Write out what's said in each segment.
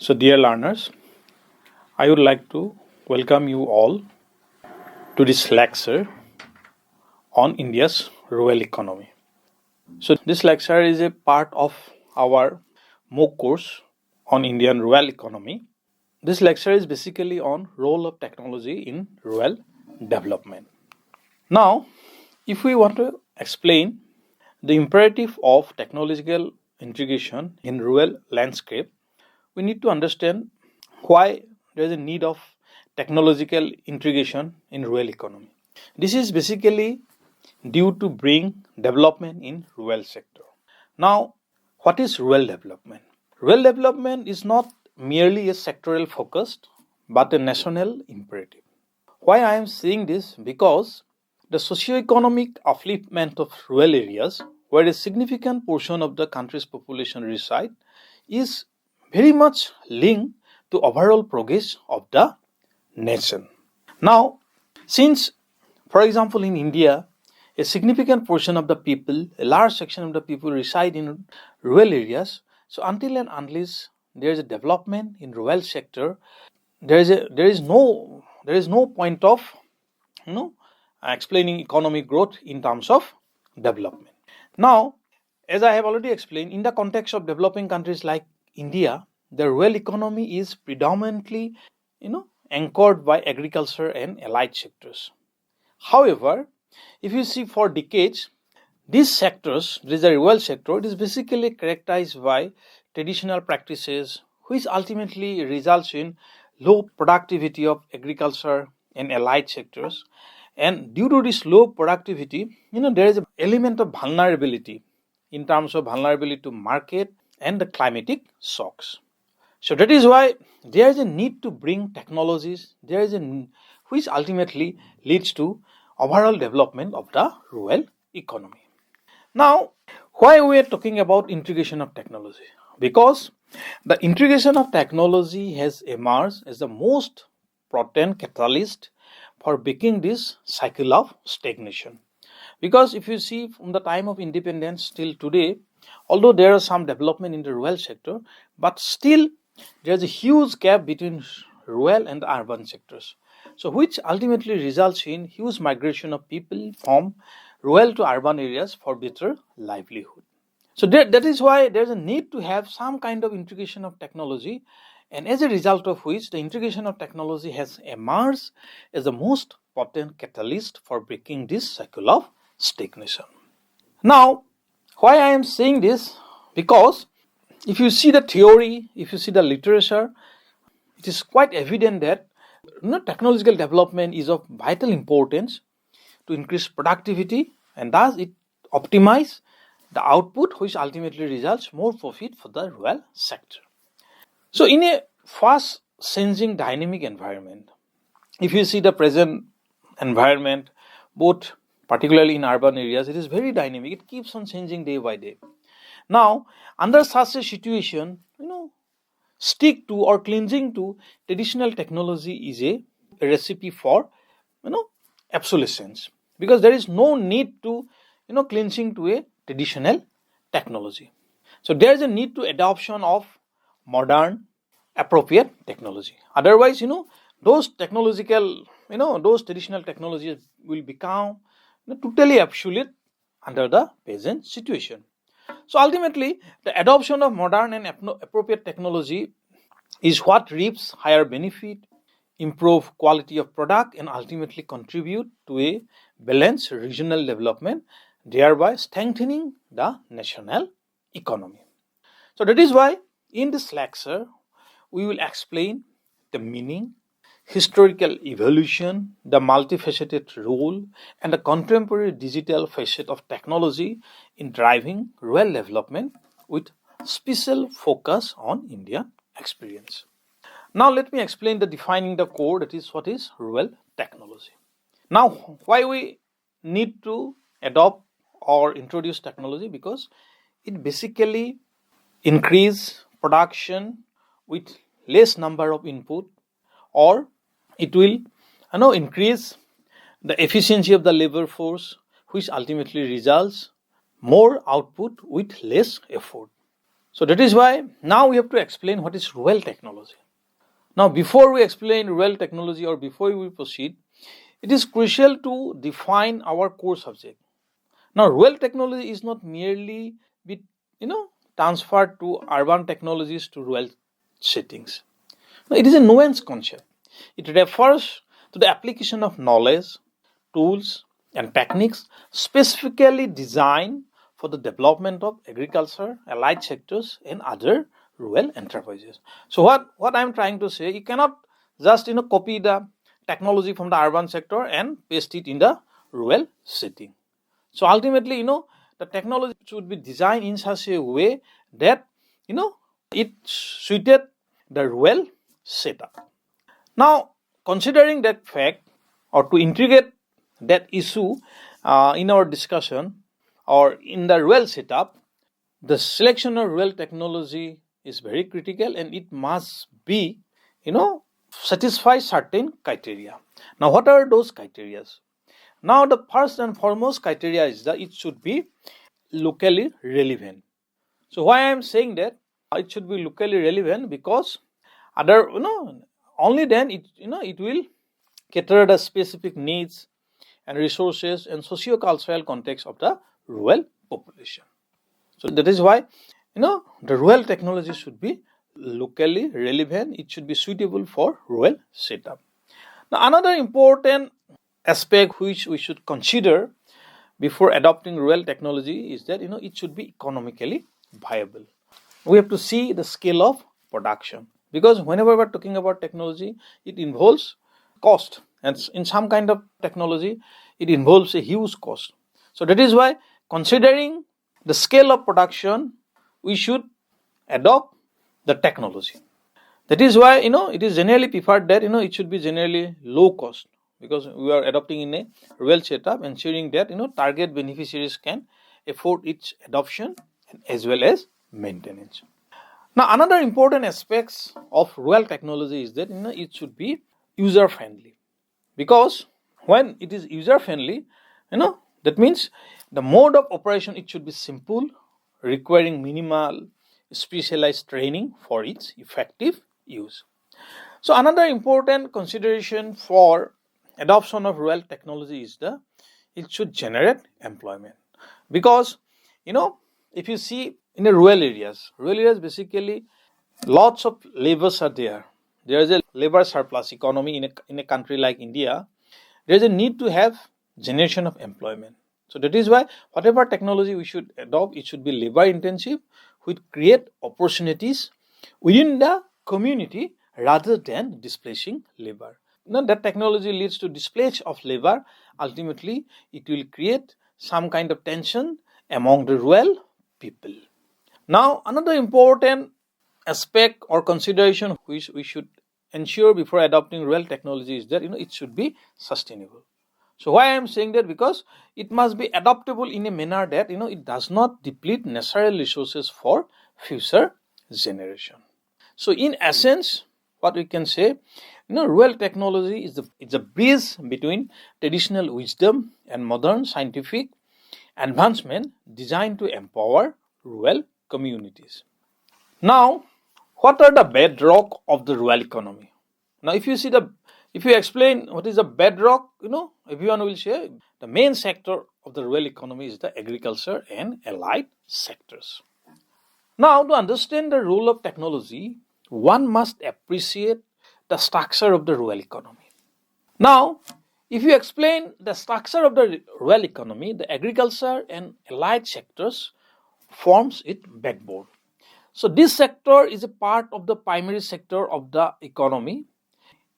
So, dear learners, I would like to welcome you all to this lecture on India's rural economy. So, this lecture is a part of our MOOC course on Indian rural economy. This lecture is basically on role of technology in rural development. Now, if we want to explain the imperative of technological integration in rural landscape, we need to understand why there is a need of technological integration in rural economy. This is basically due to bring development in rural sector. Now, what is rural development? Rural development is not merely a sectoral focused but a national imperative. Why I am saying this? Because the socio-economic upliftment of rural areas where a significant portion of the country's population reside is very much linked to overall progress of the nation. Now, since, for example, in India, a significant portion of the people, a large section of the people reside in rural areas, so until and unless there is a development in rural sector, there is no point of explaining economic growth in terms of development. Now, as I have already explained, in the context of developing countries like India, the rural economy is predominantly, anchored by agriculture and allied sectors. However, if you see for decades, these sectors, this is the rural sector, it is basically characterized by traditional practices, which ultimately results in low productivity of agriculture and allied sectors. And due to this low productivity, there is an element of vulnerability in terms of vulnerability to market and the climatic shocks. So that is why there is a need to bring technologies, which ultimately leads to overall development of the rural economy. Now, why we are talking about integration of technology? Because the integration of technology has emerged as the most potent catalyst for breaking this cycle of stagnation. Because if you see from the time of independence till today, although there is some development in the rural sector, but still there is a huge gap between rural and the urban sectors. So which ultimately results in huge migration of people from rural to urban areas for better livelihood. So that is why there is a need to have some kind of integration of technology, and as a result of which the integration of technology has emerged as the most potent catalyst for breaking this cycle of stagnation. Now, why I am saying this? Because if you see the theory, if you see the literature, it is quite evident that technological development is of vital importance to increase productivity, and thus it optimize the output, which ultimately results more profit for the rural sector. So in a fast changing dynamic environment, if you see the present environment, both particularly in urban areas, it is very dynamic. It keeps on changing day by day. Now, under such a situation, stick to or clinging to traditional technology is a recipe for, obsolescence, because there is no need to, clinging to a traditional technology. So there is a need to adoption of modern, appropriate technology. Otherwise, those traditional technologies will become totally obsolete under the present situation. So ultimately, the adoption of modern and appropriate technology is what reaps higher benefit, improve quality of product, and ultimately contribute to a balanced regional development, thereby strengthening the national economy. So that is why in this lecture, we will explain the meaning, historical evolution, the multifaceted role, and the contemporary digital facet of technology in driving rural development with special focus on Indian experience. Now let me explain the defining the core, that is what is rural technology. Now why we need to adopt or introduce technology? Because it basically increase production with less number of input, or it will increase the efficiency of the labor force, which ultimately results more output with less effort. So that is why now we have to explain what is rural technology. Now, before we explain rural technology or before we proceed, it is crucial to define our core subject. Now, rural technology is not merely be, transferred to urban technologies to rural settings. No, it is a nuanced concept. It refers to the application of knowledge, tools, and techniques specifically designed for the development of agriculture, allied sectors, and other rural enterprises. So, what I'm trying to say, you cannot just copy the technology from the urban sector and paste it in the rural setting. So ultimately, the technology should be designed in such a way that it suited the rural setup. Now, considering that fact, or to integrate that issue in our discussion or in the rural setup, the selection of rural technology is very critical and it must be, satisfy certain criteria. Now, what are those criteria? Now, the first and foremost criteria is that it should be locally relevant. So, why I am saying that it should be locally relevant, because only then it will cater the specific needs and resources and socio-cultural context of the rural population. So that is why the rural technology should be locally relevant. It should be suitable for rural setup. Now, another important aspect which we should consider before adopting rural technology is that it should be economically viable. We have to see the scale of production, because whenever we're talking about technology, it involves cost, and in some kind of technology it involves a huge cost. So that is why, considering the scale of production, we should adopt the technology. That is why it is generally preferred that it should be generally low cost, because we are adopting in a rural setup, ensuring that target beneficiaries can afford its adoption as well as maintenance. Now, another important aspects of rural technology is that it should be user friendly, because when it is user friendly, that means the mode of operation, it should be simple, requiring minimal specialized training for its effective use. So another important consideration for adoption of rural technology is it should generate employment, because if you see in the rural areas basically lots of labors are there. There is a labor surplus economy in a country like India. There is a need to have generation of employment. So that is why whatever technology we should adopt, it should be labor intensive, which create opportunities within the community rather than displacing labor. Now, that technology leads to displacement of labor. Ultimately, it will create some kind of tension among the rural people. Now, another important aspect or consideration which we should ensure before adopting rural technology is that it should be sustainable. So why I am saying that? Because it must be adaptable in a manner that it does not deplete natural resources for future generation. So in essence, what we can say, rural technology is a bridge between traditional wisdom and modern scientific advancement designed to empower rural communities. Now, what are the bedrock of the rural economy? Now, if you explain what is the bedrock, everyone will say the main sector of the rural economy is the agriculture and allied sectors. Now, to understand the role of technology, one must appreciate the structure of the rural economy. Now, if you explain the structure of the rural economy, the agriculture and allied sectors forms its backbone. So this sector is a part of the primary sector of the economy,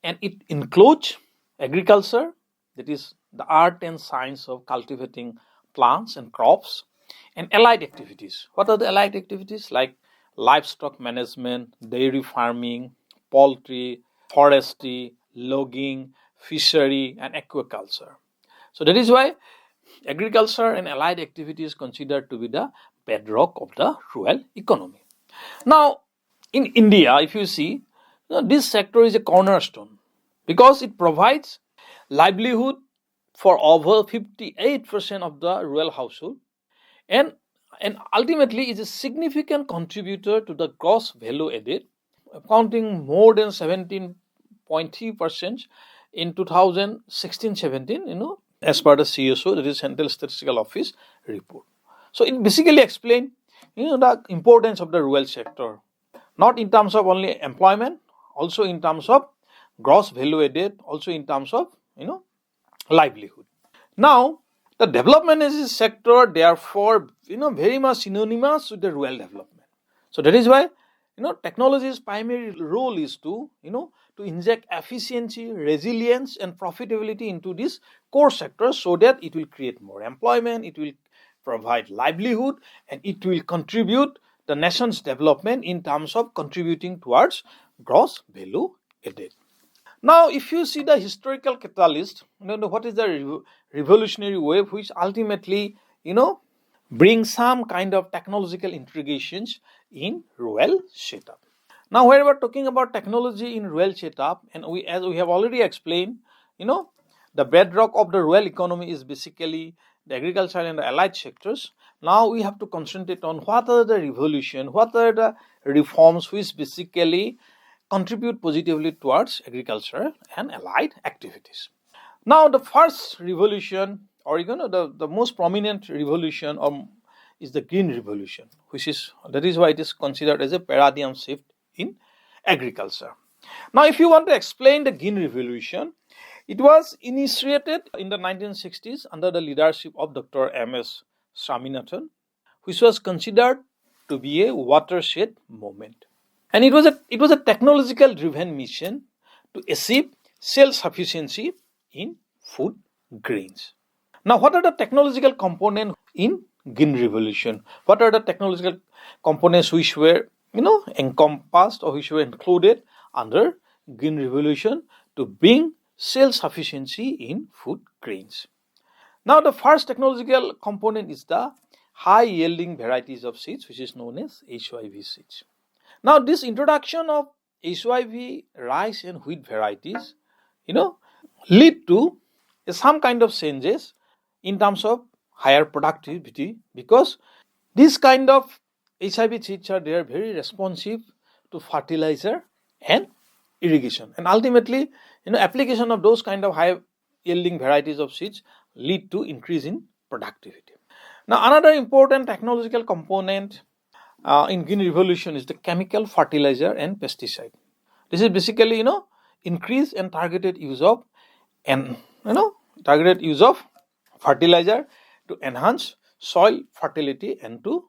and it includes agriculture, that is the art and science of cultivating plants and crops, and allied activities. What are the allied activities? Like livestock management, dairy farming, poultry, forestry, logging, fishery, and aquaculture. So that is why agriculture and allied activities considered to be the bedrock of the rural economy. Now, in India, if you see, this sector is a cornerstone because it provides livelihood for over 58% of the rural household and and ultimately is a significant contributor to the gross value added, accounting more than 17.3% in 2016-17, as per the CSO, that is Central Statistical Office report. So it basically explains, the importance of the rural sector, not in terms of only employment, also in terms of gross value added, also in terms of, livelihood. Now, the development as a sector, therefore, very much synonymous with the rural development. So that is why, technology's primary role is to, to inject efficiency, resilience, and profitability into this core sector so that it will create more employment, it will provide livelihood, and it will contribute the nation's development in terms of contributing towards gross value added. Now, if you see the historical catalyst, what is the revolutionary wave which ultimately, brings some kind of technological integrations in rural setup. Now, whenever talking about technology in rural setup, and as we have already explained, the bedrock of the rural economy is basically the agriculture and the allied sectors. Now we have to concentrate on what are the revolution, what are the reforms which basically contribute positively towards agriculture and allied activities. Now the first revolution, or the most prominent revolution is the green revolution, that is why it is considered as a paradigm shift in agriculture. Now if you want to explain the green revolution, it was initiated in the 1960s under the leadership of Dr. M.S. Swaminathan, which was considered to be a watershed movement. And it was a technological driven mission to achieve self-sufficiency in food grains. Now, what are the technological components in green revolution? What are the technological components which were encompassed or which were included under green revolution to bring self-sufficiency in food grains? Now, the first technological component is the high-yielding varieties of seeds, which is known as HYV seeds. Now, this introduction of HYV rice and wheat varieties, lead to some kind of changes in terms of higher productivity, because this kind of HYV seeds they are very responsive to fertilizer and irrigation, and ultimately, application of those kind of high-yielding varieties of seeds lead to increase in productivity. Now, another important technological component in green revolution is the chemical fertilizer and pesticide. This is basically, increase and targeted use of fertilizer to enhance soil fertility and to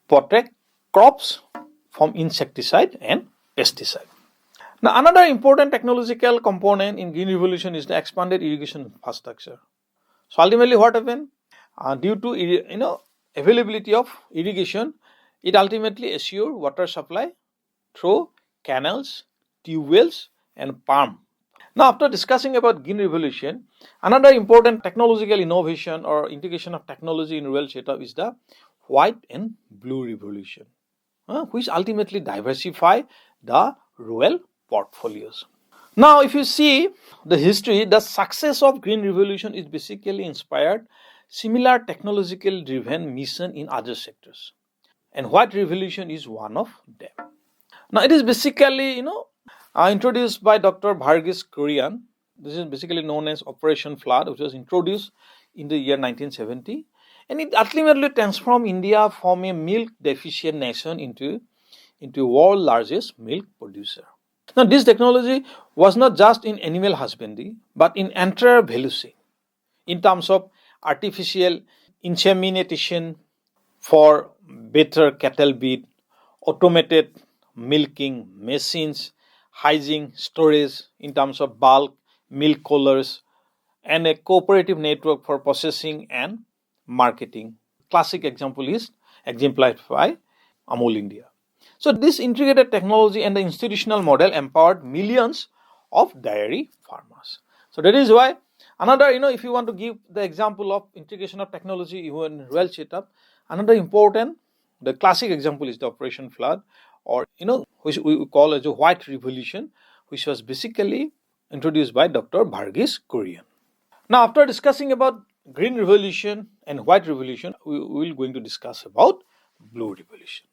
protect crops from insecticide and pesticide. Now, another important technological component in green revolution is the expanded irrigation infrastructure. So ultimately, what happened? Due to availability of irrigation, it ultimately assures water supply through canals, tube wells, and pump. Now, after discussing about green revolution, another important technological innovation or integration of technology in rural setup is the white and blue revolution, which ultimately diversify the rural portfolios. Now, if you see the history, the success of green revolution is basically inspired similar technological driven mission in other sectors, and white revolution is one of them. Now, it is basically introduced by Dr. Varghese Kurian. This is basically known as Operation Flood, which was introduced in the year 1970, and it ultimately transformed India from a milk deficient nation into world largest milk producer. Now, this technology was not just in animal husbandry, but in entire value chain, in terms of artificial insemination for better cattle breed, automated milking machines, hygiene storage in terms of bulk, milk coolers, and a cooperative network for processing and marketing. Classic example is exemplified by Amul India. So this integrated technology and the institutional model empowered millions of dairy farmers. So that is why another, if you want to give the example of integration of technology in rural setup, another important, the classic example is the Operation Flood, or which we call as a white revolution, which was basically introduced by Dr. Varghese Kurian. Now, after discussing about green revolution and white revolution, we will going to discuss about blue revolution.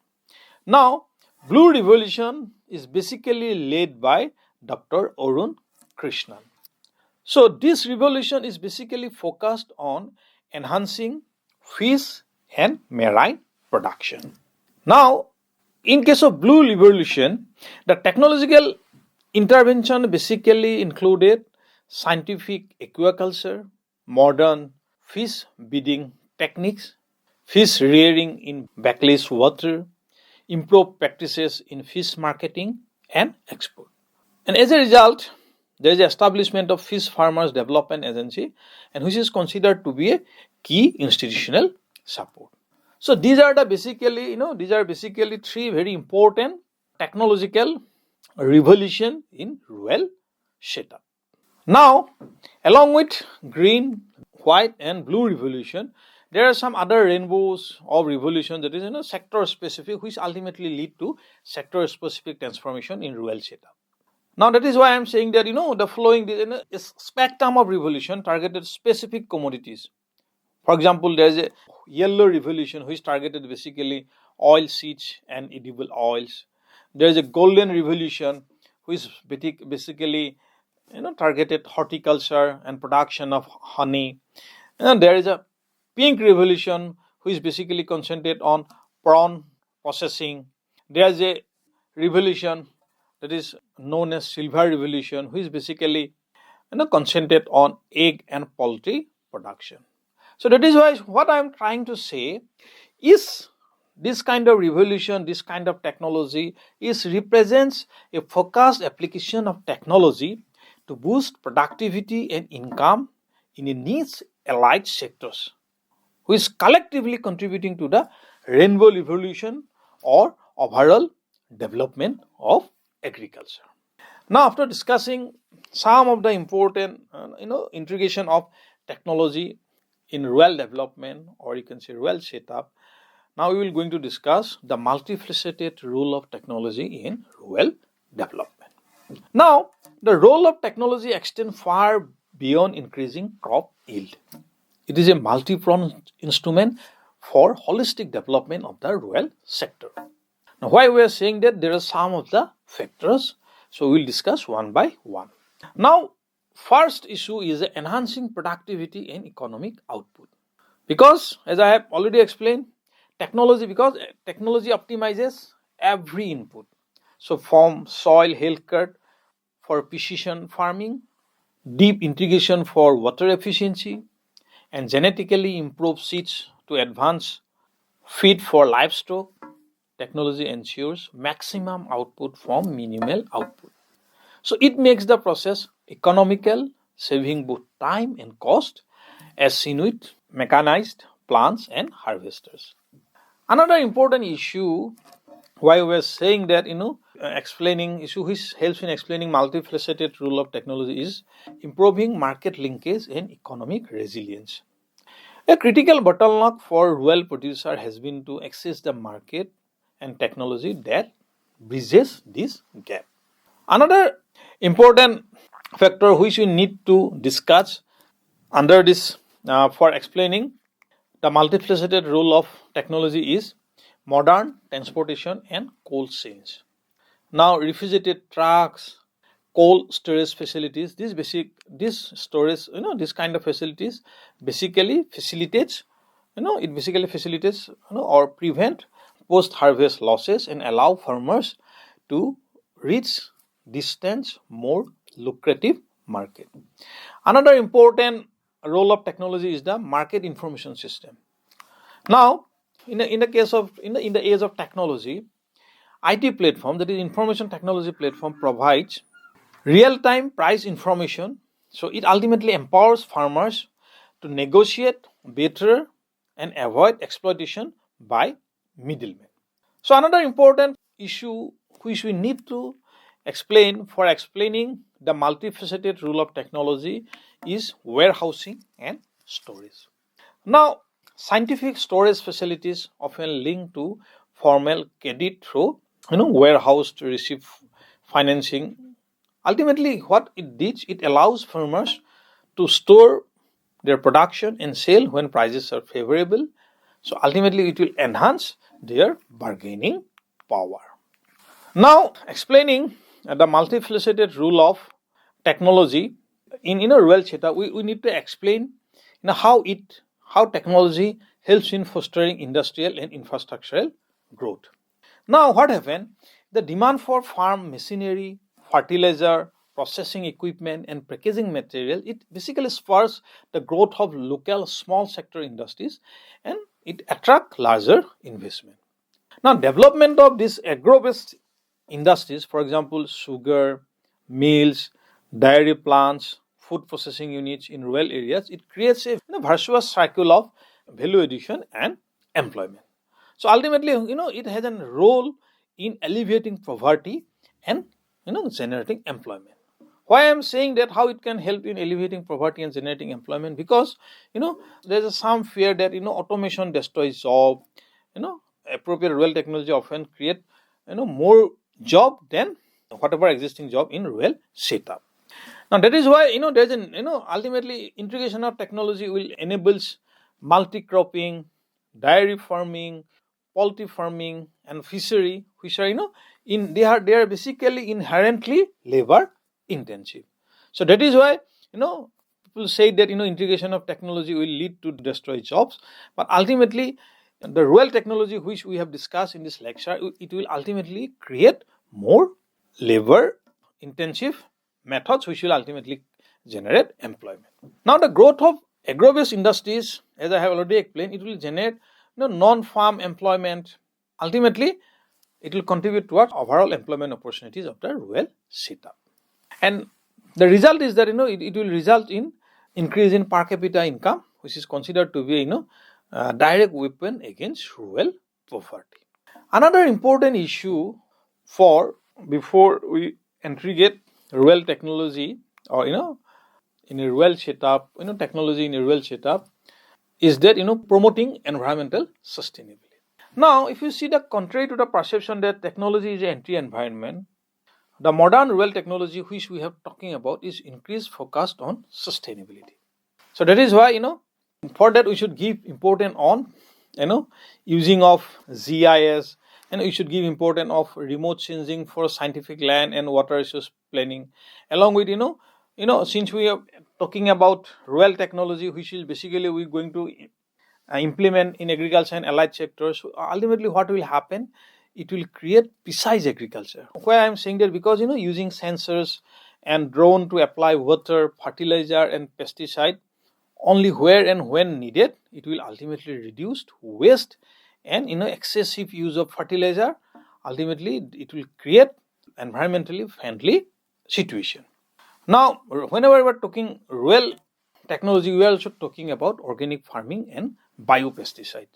Now, blue revolution is basically led by Dr. Arun Krishnan. So this revolution is basically focused on enhancing fish and marine production. Now, in case of blue revolution, the technological intervention basically included scientific aquaculture, modern fish breeding techniques, fish rearing in backless water, improved practices in fish marketing and export. And as a result, there is the establishment of Fish Farmers Development Agency, and which is considered to be a key institutional support. So these are basically three very important technological revolution in rural setup. Now, along with green, white, and blue revolution, there are some other rainbows of revolution that is sector specific, which ultimately lead to sector specific transformation in rural setup. Now that is why I am saying that the following spectrum of revolution targeted specific commodities. For example, there is a yellow revolution which targeted basically oil seeds and edible oils. There is a golden revolution which basically targeted horticulture and production of honey. And there is a pink revolution which basically concentrated on prawn processing. There is a revolution that is known as silver revolution, which basically concentrated on egg and poultry production. So that is why what I am trying to say is this kind of revolution, this kind of technology represents a focused application of technology to boost productivity and income in a niche allied sectors, which is collectively contributing to the rainbow revolution or overall development of agriculture. Now, after discussing some of the important integration of technology in rural development, or you can say rural setup, now we will going to discuss the multifaceted role of technology in rural development. Now, the role of technology extends far beyond increasing crop yield. It is a multi-pronged instrument for holistic development of the rural sector. Now, why we are saying that there are some of the factors, so we will discuss one by one. Now, first issue is enhancing productivity and economic output. Because, as I have already explained, technology optimizes every input. So, from soil health care for precision farming, deep integration for water efficiency, and genetically improved seeds to advance feed for livestock, technology ensures maximum output from minimal output. So it makes the process economical, saving both time and cost, as seen with mechanized plants and harvesters. Another important issue, why we are saying that explaining issue which helps in explaining multifaceted role of technology, is improving market linkage and economic resilience. A critical bottleneck for rural producer has been to access the market and technology that bridges this gap. Another important factor which we need to discuss under this for explaining the multifaceted role of technology is modern transportation and cold chains. Now, refrigerated trucks, cold storage facilities, this storage, this kind of facilities basically facilitates, or prevent post-harvest losses and allow farmers to reach distant, more lucrative market. Another important role of technology is the market information system. Now, in the age of technology, IT platform, that is information technology platform, provides real-time price information. So it ultimately empowers farmers to negotiate better and avoid exploitation by middlemen. So another important issue which we need to explain for explaining the multifaceted role of technology is warehousing and storage. Now, scientific storage facilities often linked to formal credit through warehouse to receive financing. Ultimately, what it did, it allows farmers to store their production and sale when prices are favorable. So ultimately it will enhance their bargaining power. Now explaining the multifaceted role of technology in rural setup, we need to explain how technology helps in fostering industrial and infrastructural growth. Now what happened? The demand for farm machinery, fertilizer, processing equipment and packaging material, it basically spurs the growth of local small sector industries and it attracts larger investment. Now development of these agro-based industries, for example sugar mills, dairy plants, food processing units in rural areas, it creates a virtuous cycle of value addition and employment. So ultimately, it has a role in alleviating poverty and generating employment. Why I am saying that, how it can help in alleviating poverty and generating employment? Because there's some fear that automation destroys job. Appropriate rural technology often create more job than whatever existing job in rural setup. Now that is why there's an ultimately integration of technology will enables multi-cropping, dairy farming, poultry farming, and fishery, which are they are basically inherently labor intensive. So that is why people say that integration of technology will lead to destroy jobs, but ultimately the rural technology which we have discussed in this lecture, it will ultimately create more labor intensive methods which will ultimately generate employment. Now the growth of agro-based industries, as I have already explained, it will generate non-farm employment. Ultimately it will contribute towards overall employment opportunities of the rural setup. And the result is that it will result in increase in per capita income, which is considered to be direct weapon against rural poverty. Another important issue before we integrate rural technology or in a rural setup, technology in a rural setup, is that promoting environmental sustainability. Now if you see, the contrary to the perception that technology is an anti-environment, the modern rural technology which we have talking about is increased focused on sustainability. So that is why for that we should give importance on using of GIS, and we should give importance of remote sensing for scientific land and water resource planning, along with since we are talking about rural technology which is basically we going to implement in agriculture and allied sectors. So ultimately what will happen, it will create precise agriculture. Why I am saying that, because using sensors and drone to apply water, fertilizer and pesticide only where and when needed, it will ultimately reduce waste and excessive use of fertilizer. Ultimately it will create environmentally friendly situation. Now whenever we are talking rural technology, we are also talking about organic farming and biopesticide,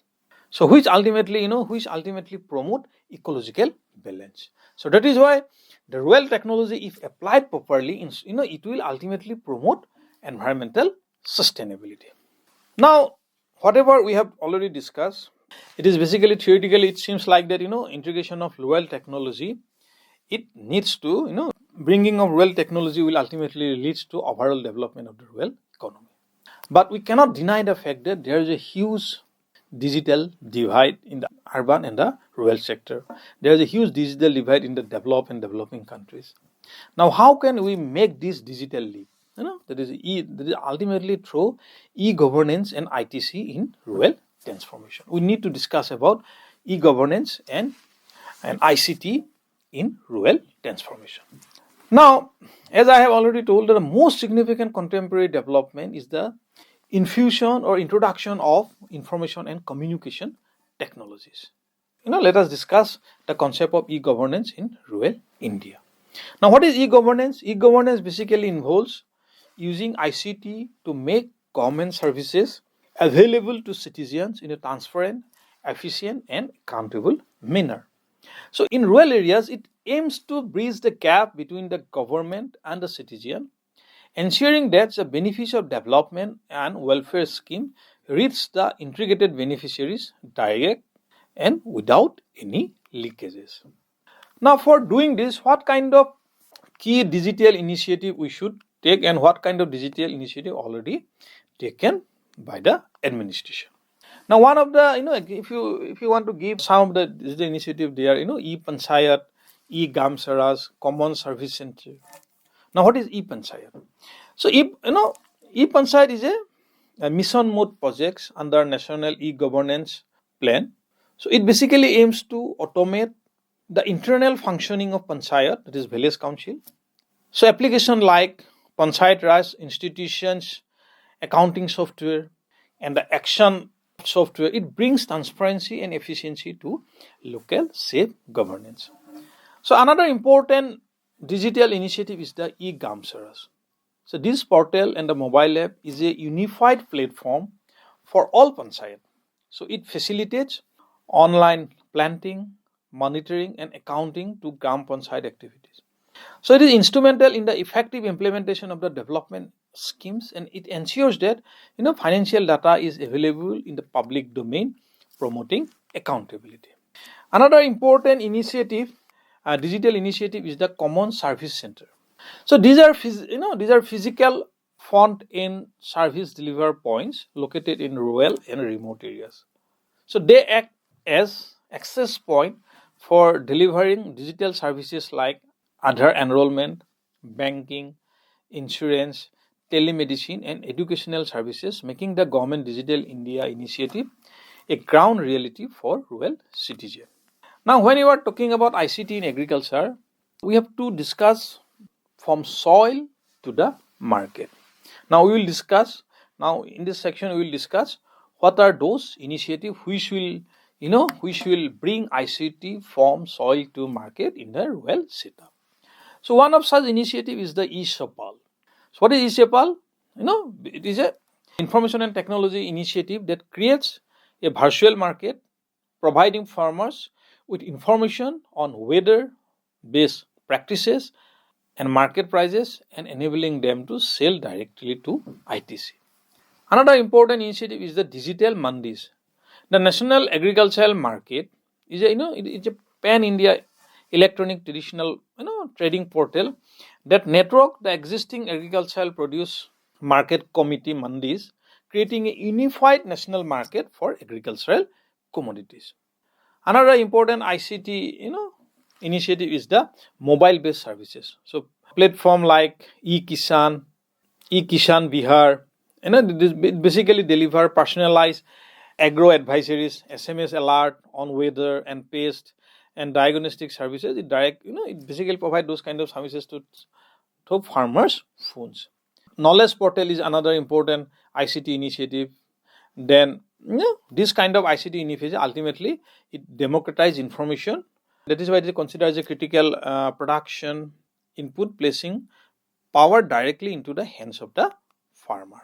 so which ultimately promote ecological balance. So that is why the rural technology, if applied properly, it will ultimately promote environmental sustainability. Now whatever we have already discussed, it is basically theoretically, it seems like that integration of rural technology, it needs to bringing of rural technology will ultimately leads to overall development of the rural economy. But we cannot deny the fact that there is a huge digital divide in the urban and the rural sector. There is a huge digital divide in the developed and developing countries. Now how can we make this digital leap? That is ultimately through e-governance and ITC in rural transformation. We need to discuss about e-governance and ICT in rural transformation. Now, as I have already told, the most significant contemporary development is the infusion or introduction of information and communication technologies. Let us discuss the concept of e-governance in rural India. Now, what is e-governance? E-governance basically involves using ICT to make government services available to citizens in a transparent, efficient and accountable manner. So in rural areas, it aims to bridge the gap between the government and the citizen, ensuring that the benefits of development and welfare scheme reach the integrated beneficiaries direct and without any leakages. Now for doing this, what kind of key digital initiative we should take and what kind of digital initiative already taken by the administration. Now, one of the, if you want to give some of the digital initiative there, e-Panchayat, e-Gram Swaraj, Common Service Center. Now, what is e-Panchayat? So, e-Panchayat is a mission mode projects under National E-Governance Plan. So, it basically aims to automate the internal functioning of Panchayat, that is village council. So, application like Panchayat Raj institutions, accounting software, and the action software, it brings transparency and efficiency to local safe governance. So another important digital initiative is the e-Gram Swaraj. So this portal and the mobile app is a unified platform for all Panchayat. So it facilitates online planting, monitoring, and accounting to Gram Panchayat activities. So it is instrumental in the effective implementation of the development schemes, and it ensures that financial data is available in the public domain, promoting accountability. Another important initiative, digital initiative, is the Common Service Center. So these are physical front-end service delivery points located in rural and remote areas. So they act as access point for delivering digital services like Aadhaar enrollment, banking, insurance, telemedicine, and educational services, making the Government Digital India initiative a ground reality for rural citizens. Now, when you are talking about ICT in agriculture, we have to discuss from soil to the market. Now, in this section, we will discuss what are those initiatives which will bring ICT from soil to market in the rural setup. So one of such initiative is the eShopal. So what is eShopal? It is a information and technology initiative that creates a virtual market, providing farmers with information on weather-based practices and market prices, and enabling them to sell directly to ITC. Another important initiative is the digital mandis. The National Agricultural Market is it's a pan-India electronic traditional trading portal that network the existing agricultural produce market committee mandis, creating a unified national market for agricultural commodities. Another important ICT initiative is the mobile based services. So platform like e-Kisan Bihar, it basically deliver personalized agro advisories, SMS alert on weather and pest and diagnostic services. It basically provide those kind of services to farmers' phones. Knowledge portal is another important ICT initiative. Then this kind of ICT initiative ultimately it democratize information. That is why it is considered as a critical production input, placing power directly into the hands of the farmer.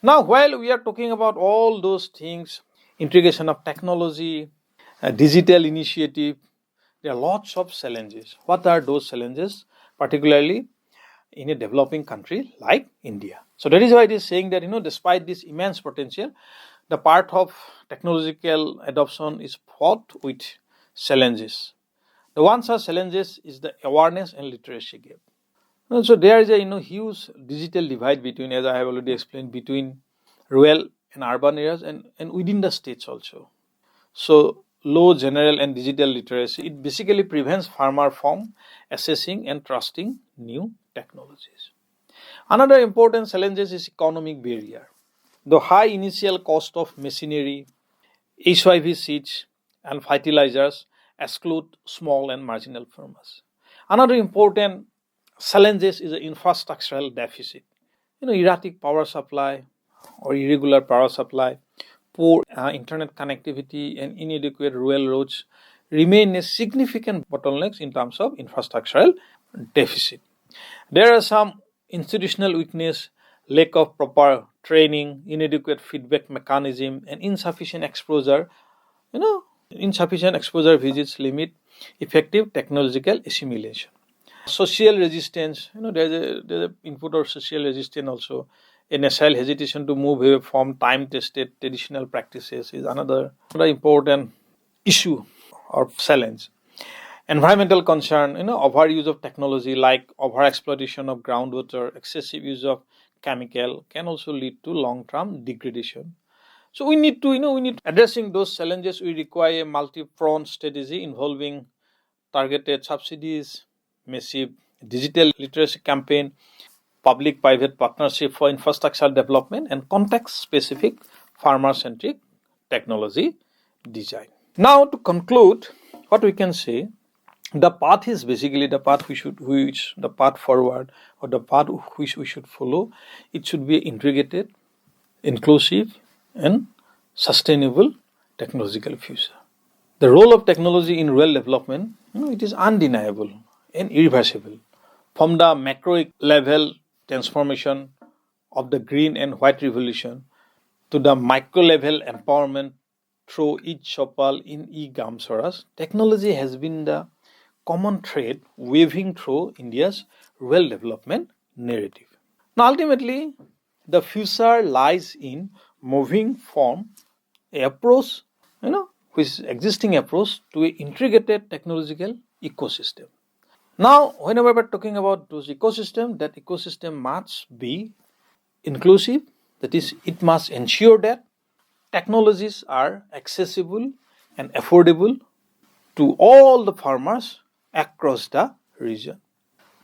Now, while we are talking about all those things, integration of technology, digital initiative, there are lots of challenges. What are those challenges, particularly in a developing country like India? So that is why it is saying that despite this immense potential, the part of technological adoption is fraught with challenges. The one such challenges is the awareness and literacy gap. So there is a huge digital divide between, as I have already explained, between rural and urban areas and within the states also. So low general and digital literacy, it basically prevents farmer from assessing and trusting new technologies. Another important challenge is economic barrier. The high initial cost of machinery, HYV seeds, and fertilizers exclude small and marginal farmers. Another important challenge is the infrastructural deficit. Erratic power supply or irregular power supply, poor internet connectivity, and inadequate rural roads remain a significant bottlenecks in terms of infrastructural deficit. There are some institutional weakness, lack of proper training, inadequate feedback mechanism, and insufficient exposure. Insufficient exposure visits limit effective technological assimilation. Social resistance, there's a input of social resistance also. A national hesitation to move away from time-tested traditional practices is another important issue or challenge. Environmental concern, overuse of technology like overexploitation of groundwater, excessive use of chemical can also lead to long-term degradation. So we need to addressing those challenges. We require a multi-pronged strategy involving targeted subsidies, massive digital literacy campaign, public-private partnership for infrastructure development, and context-specific farmer-centric technology design. Now, to conclude, what we can say, the path is basically the path the path forward, or the path which we should follow. It should be integrated, inclusive, and sustainable technological future. The role of technology in rural development, it is undeniable and irreversible. From the macro level transformation of the green and white revolution to the micro level empowerment through e-Chopal in e-Gram Swaraj, technology has been the common thread weaving through India's rural development narrative. Now, ultimately, the future lies in moving from a approach, which is existing approach, to an integrated technological ecosystem. Now, whenever we're talking about those ecosystems, that ecosystem must be inclusive. That is, it must ensure that technologies are accessible and affordable to all the farmers across the region.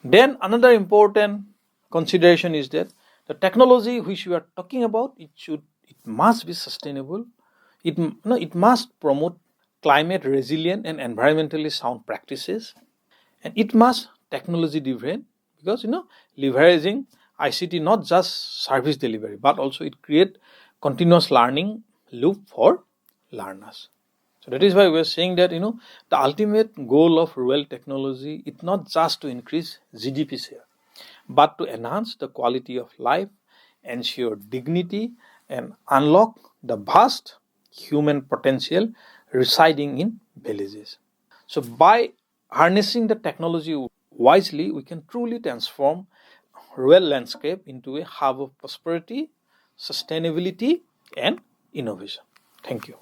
Then another important consideration is that the technology which we are talking about, it must be sustainable. It must promote climate resilient and environmentally sound practices, and it must technology driven, because leveraging ICT not just service delivery but also it create continuous learning loop for learners. So that is why we are saying that the ultimate goal of rural technology is not just to increase GDP share, but to enhance the quality of life, ensure dignity, and unlock the vast human potential residing in villages. So by harnessing the technology wisely, we can truly transform rural landscape into a hub of prosperity, sustainability, and innovation. Thank you.